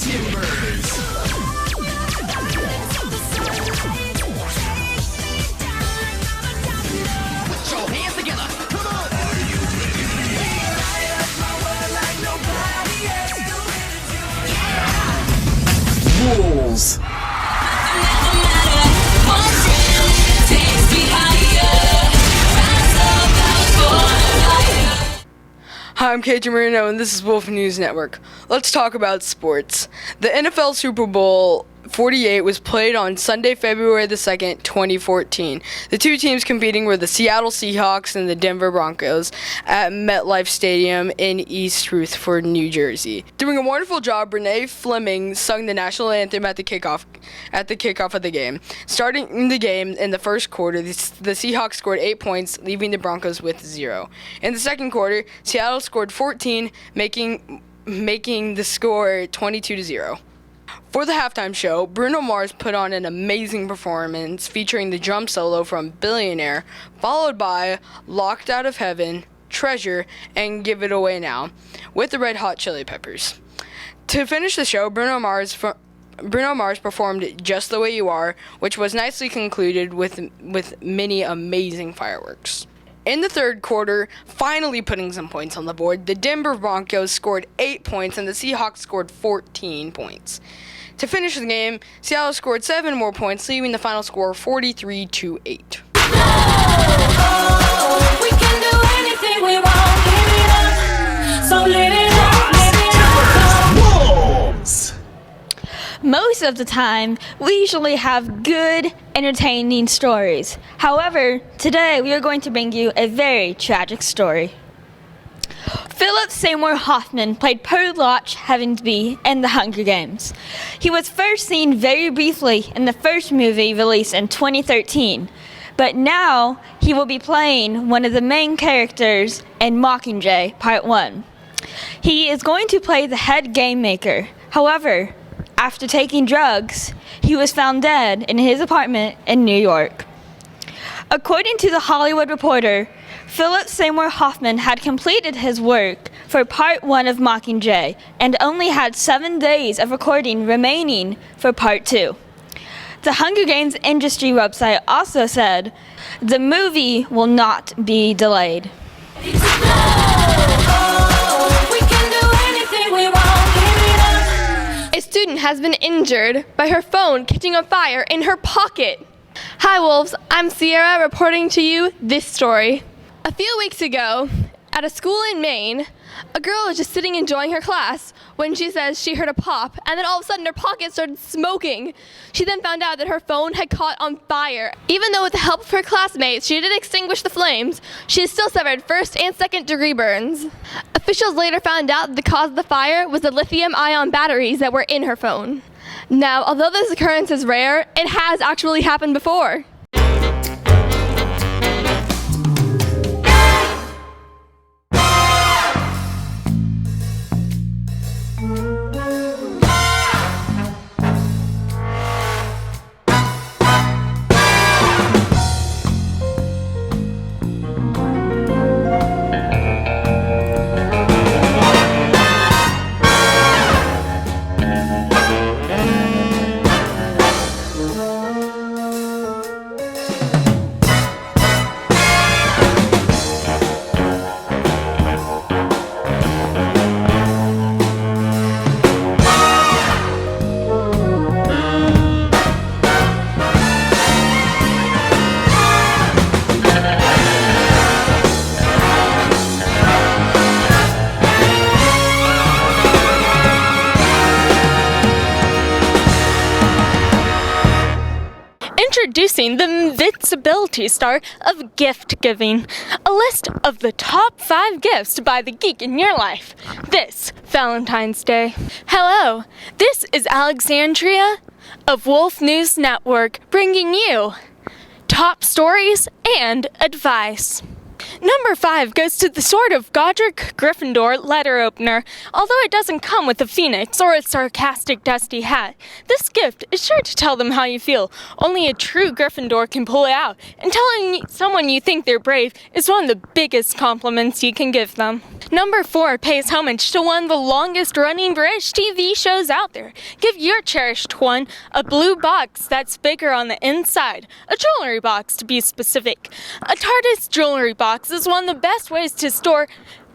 Timbers. Put your hands together. Come on. Are you ready? Wolves. Hi, I'm KJ Marino, and this is Wolf News Network. Let's talk about sports. The NFL Super Bowl 48 was played on Sunday, February the 2nd, 2014. The two teams competing were the Seattle Seahawks and the Denver Broncos at MetLife Stadium in East Rutherford, New Jersey. Doing a wonderful job, Renee Fleming sung the national anthem at the kickoff of the game. Starting the game in the first quarter, the Seahawks scored 8 points, leaving the Broncos with 0. In the second quarter, Seattle scored 14, making the score 22-0. For the halftime show, Bruno Mars put on an amazing performance featuring the drum solo from Billionaire, followed by Locked Out of Heaven, Treasure, and Give It Away Now, with the Red Hot Chili Peppers. To finish the show, Bruno Mars performed Just the Way You Are, which was nicely concluded with many amazing fireworks. In the third quarter, finally putting some points on the board, the Denver Broncos scored 8 points and the Seahawks scored 14 points. To finish the game, Seattle scored 7 more points, leaving the final score 43-8. Oh, we can do anything we want, give it up. So live it up, live it up. Wolves. Most of the time, we usually have good, entertaining stories. However, today we are going to bring you a very tragic story. Philip Seymour Hoffman played Podlatch Heavensby in The Hunger Games. He was first seen very briefly in the first movie released in 2013, but now he will be playing one of the main characters in Mockingjay Part 1. He is going to play the head game maker. However, after taking drugs, he was found dead in his apartment in New York. According to The Hollywood Reporter, Philip Seymour Hoffman had completed his work for Part 1 of Mockingjay and only had 7 days of recording remaining for Part 2. The Hunger Games industry website also said the movie will not be delayed. Oh, we can do anything we want, give it up. A student has been injured by her phone catching on fire in her pocket. Hi Wolves, I'm Sierra reporting to you this story. A few weeks ago, at a school in Maine, a girl was just sitting enjoying her class when she says she heard a pop, and then all of a sudden her pocket started smoking. She then found out that her phone had caught on fire. Even though with the help of her classmates she did extinguish the flames, she has still suffered first and second degree burns. Officials later found out that the cause of the fire was the lithium-ion batteries that were in her phone. Now, although this occurrence is rare, it has actually happened before. Introducing the invincibility star of gift giving, a list of the top 5 gifts to buy the geek in your life this Valentine's Day. Hello, this is Alexandria of Wolf News Network bringing you top stories and advice. Number 5 goes to the Sword of Godric Gryffindor letter opener. Although it doesn't come with a phoenix or a sarcastic dusty hat, this gift is sure to tell them how you feel. Only a true Gryffindor can pull it out, and telling someone you think they're brave is one of the biggest compliments you can give them. Number 4 pays homage to one of the longest running British TV shows out there. Give your cherished one a blue box that's bigger on the inside, a jewelry box to be specific. A TARDIS jewelry box is one of the best ways to store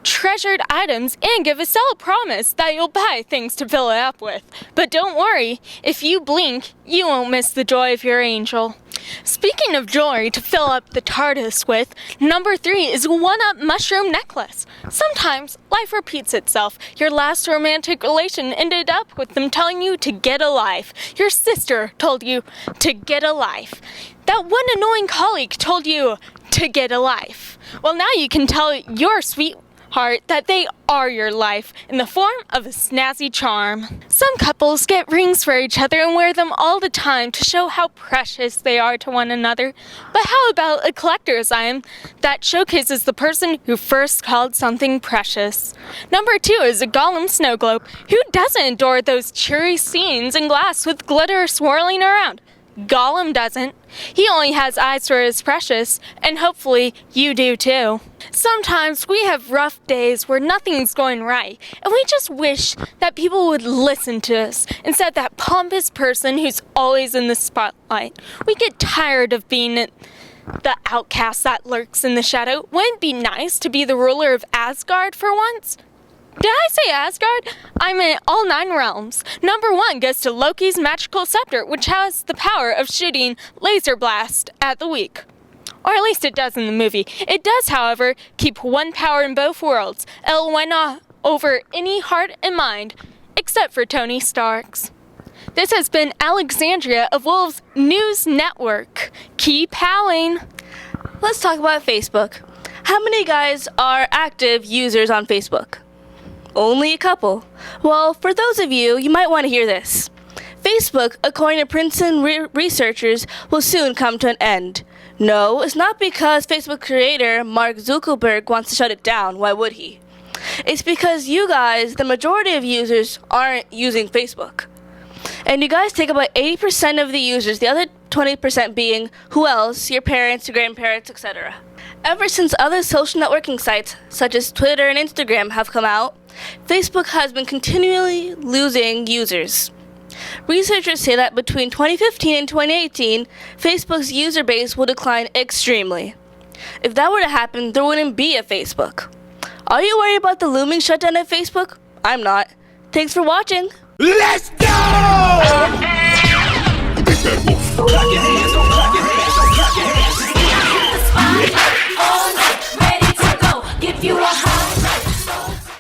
treasured items and give a solid promise that you'll buy things to fill it up with. But don't worry, if you blink, you won't miss the joy of your angel. Speaking of jewelry to fill up the TARDIS with, number 3 is a one-up mushroom necklace. Sometimes life repeats itself. Your last romantic relation ended up with them telling you to get a life. Your sister told you to get a life. That one annoying colleague told you to get a life. Well, now you can tell your sweetheart that they are your life in the form of a snazzy charm. Some couples get rings for each other and wear them all the time to show how precious they are to one another. But how about a collector's item that showcases the person who first called something precious? Number 2 is a Gollum snow globe. Who doesn't adore those cheery scenes in glass with glitter swirling around? Gollum doesn't. He only has eyes for his precious, and hopefully you do too. Sometimes we have rough days where nothing's going right, and we just wish that people would listen to us instead of that pompous person who's always in the spotlight. We get tired of being the outcast that lurks in the shadow. Wouldn't it be nice to be the ruler of Asgard for once? Did I say Asgard? I meant all 9 realms. Number 1 goes to Loki's magical scepter, which has the power of shooting laser blast at the weak. Or at least it does in the movie. It does, however, keep one power in both worlds. It'll win over any heart and mind, except for Tony Stark's. This has been Alexandria of Wolves News Network. Keep howling. Let's talk about Facebook. How many guys are active users on Facebook? Only a couple. Well, for those of you, you might want to hear this. Facebook, according to Princeton researchers, will soon come to an end. No, it's not because Facebook creator Mark Zuckerberg wants to shut it down. Why would he? It's because you guys, the majority of users, aren't using Facebook. And you guys take about 80% of the users, the other 20% being who else? Your parents, your grandparents, etc. Ever since other social networking sites, such as Twitter and Instagram, have come out, Facebook has been continually losing users. Researchers say that between 2015 and 2018, Facebook's user base will decline extremely. If that were to happen, there wouldn't be a Facebook. Are you worried about the looming shutdown of Facebook? I'm not. Thanks for watching. Let's go! Big bad wolf. Clap your hands, don't clap your hands, don't clap your hands. Ready to go. Give you a